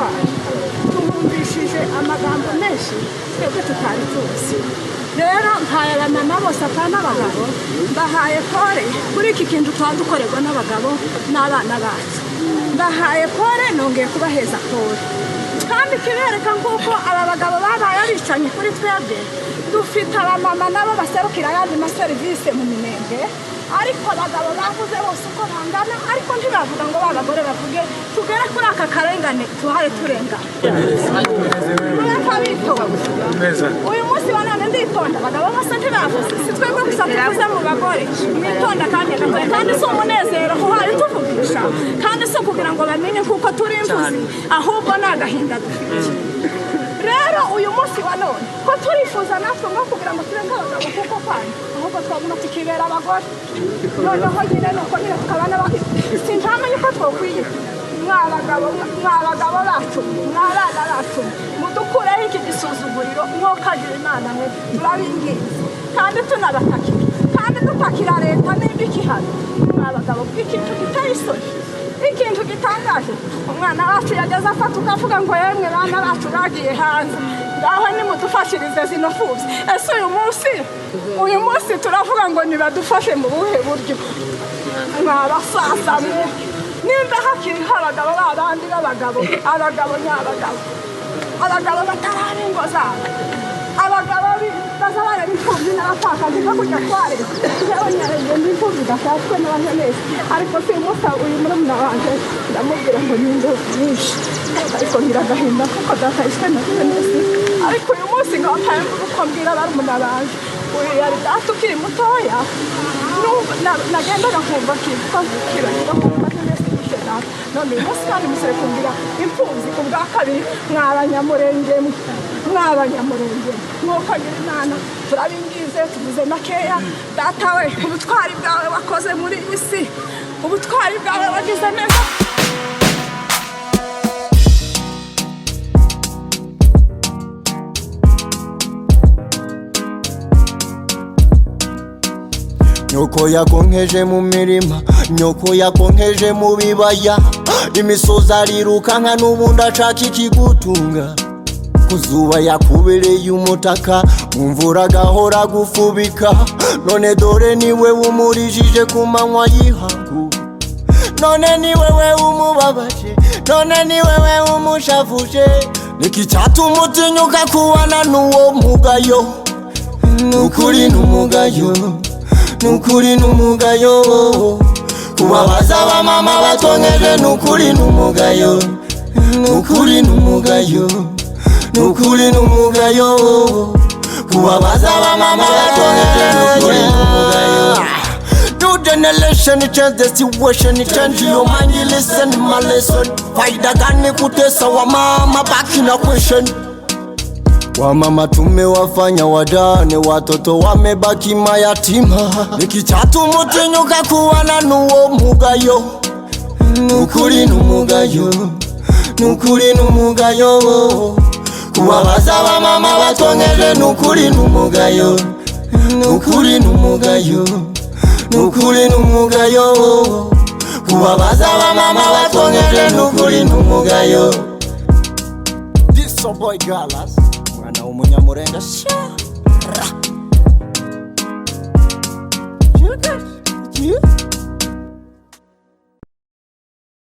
ubutwari tumwumvishije amagambo menshi twebwe tutari tuzi. Rero mpaye abamama bose apana abagabo mbahaye pole kuri iki kintu twadukorerwa n'abagabo n'abana bacu. Mbahaye pole nongeye kubaheza pole kandi kibereka nk'uko aba bagabo babaye abicanye kuri twebwe. Dufite abamama nabo baserukira ayandi maserivisi mu Minembwe, ariko abagabo bavuze bose uko bangana, ariko ntibavuga ngo babagore bavuge tugere kuri aka karengane tuhaye turengana. Uyu munsi wa none nditonda abagabo bose ntibavuze, si twebwe gusa tuvuze mu bagore mwitonda kandi si umunezero uhari tuvugisha, kandi si kugira ngo bamenye kuko turi imvuzi, ahubwo ni agahinda dufite. Rero uyu munsi wa none ko turifuza natwe ngo kugira ngo tube nk'abagabo kuko kwani, ahubwo twabona tukibera abagore. Noneho nyine nuko nyine tukabana sinjamenye ko twokwiye mwabagabo bacu mwabana bacu mudukureho iki gisuzuguriro mwokagira Imana mwe turabingiza kandi tunabatakira kandi dutakira leta nimba ikihari. Mwabagabo ikintu giteye isoni, ikintu gitangaje, umwana wacu yageze afata ukavuga ngo yemwe bana bacu bagiye hanze ngaho nimudufashirize zino mfubyi. Ese uyu munsi turavuga ngo nibadufashe mu buhe buryo? Mwabasaza mwe nimba hakiriho abagabo babandi abagabo nyabagabo, abagabo bataraba ingo zabo, abagabo baza bareba imfubyi n'abapfakazi no kujya twareba yewe nyarenge n'imfubyi gashatswe n'abanyenesi. Ariko si umunsi uyu murumuna wanje ndamubwira ngo ni indobo nyinshi, ariko ngira agahinda kuko datahishwe na jenesi. Ariko uyu munsi ngapaye uko mbwira barumuna banje uyu yari data ukiri mutoya nagendaga nkumva kirahira kumva jenesi nishe data. None uyu munsi kandi musore kumbwira imfubyi ku bwa kabiri. Mwabanyamurenge mwokagira Imana turabingize tuvuze makeya. Data we ubutwari bwawe wakoze muri iyi si, ubutwari bwawe wagize neza. Nyoko yakonkeje mu mirima, nyoko yakonkeje mu bibaya, imisozi arirukanka n'ubundi ashaka ikigutunga. Kuzuba yakubereye umutaka, mu mvura agahora gufubika, none dore niwe umurijije ku manywa y'ihangu. None ni wewe umubabaje, none ni wewe umushavuje. Niki cyatuma utinyuka kubana n'uwo mugayo? Nukuri n'umugayo, nukuri n'umugayo. Kubabaza abamama batonkeje nukuri n'umugayo, nukuri n'umugayo, nukuri n'umugayo. Kubabaza abamama batonkeje nukuri n'umugayo. New generation change the situation, change your mind, you listen my lesson. Faida gani kutesa wa mama, back in a question. Wamama tumewafanya wajane, watoto wamebaki mayatima. Niki cyatuma utinyuka kubana n'uwo mugayo? Nukuri n'umugayo, nukuri n'umugayo. Kubabaza abamama batonkeje nukuri n'umugayo, nukuri n'umugayo, nukuri n'umugayo. Kubabaza abamama batonkeje nukuri n'umugayo. This so boy Galas mwana w'umunyamurenge sha.